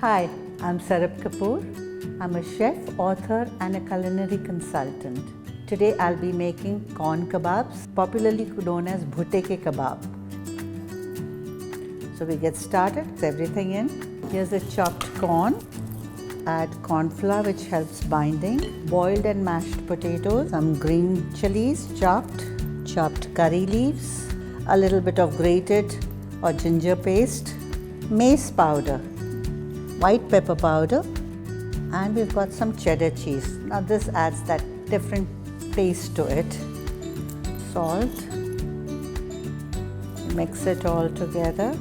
Hi, I'm Sarab Kapoor. I'm a chef, author and a culinary consultant. Today I'll be making corn kebabs, popularly known as bhutte ke kebab. So we get started, it's everything in. Here's a chopped corn. Add corn flour which helps binding. Boiled and mashed potatoes, some green chilies chopped curry leaves, a little bit of grated or ginger paste, mace powder, white pepper powder, and we've got some cheddar cheese. Now this adds that different taste to it. Salt. Mix it all together.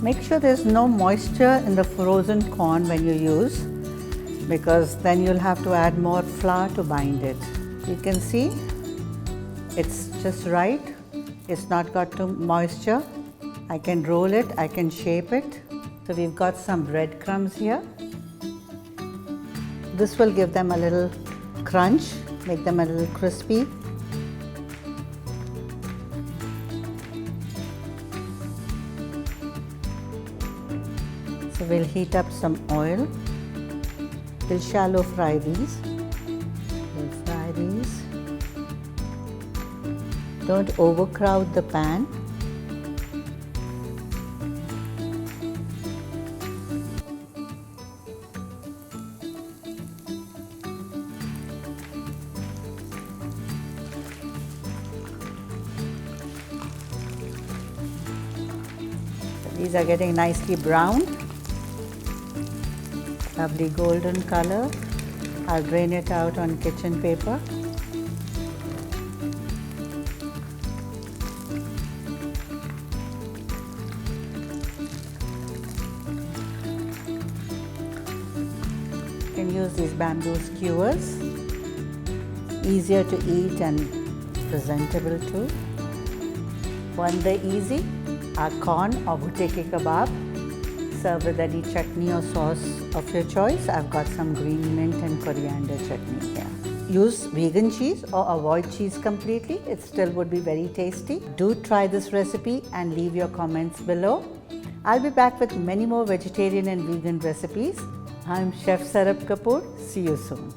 Make sure there's no moisture in the frozen corn when you use, because then you'll have to add more flour to bind it. You can see it's just right. It's not got too moisture. I can roll it, I can shape it. So we've got some breadcrumbs here. This will give them a little crunch, make them a little crispy. So we'll heat up some oil. We'll shallow fry these. We'll fry these. Don't overcrowd the pan. These are getting nicely browned. Lovely golden color. I'll drain it out on kitchen paper. You can use these bamboo skewers. Easier to eat and presentable too. One day easy. Our corn or bhutte ke kebab. Serve with any chutney or sauce of your choice. I've got some green mint and coriander chutney here. Use vegan cheese or avoid cheese completely. It still would be very tasty. Do try this recipe and leave your comments below. I'll be back with many more vegetarian and vegan recipes. I'm Chef Sarab Kapoor. See you soon.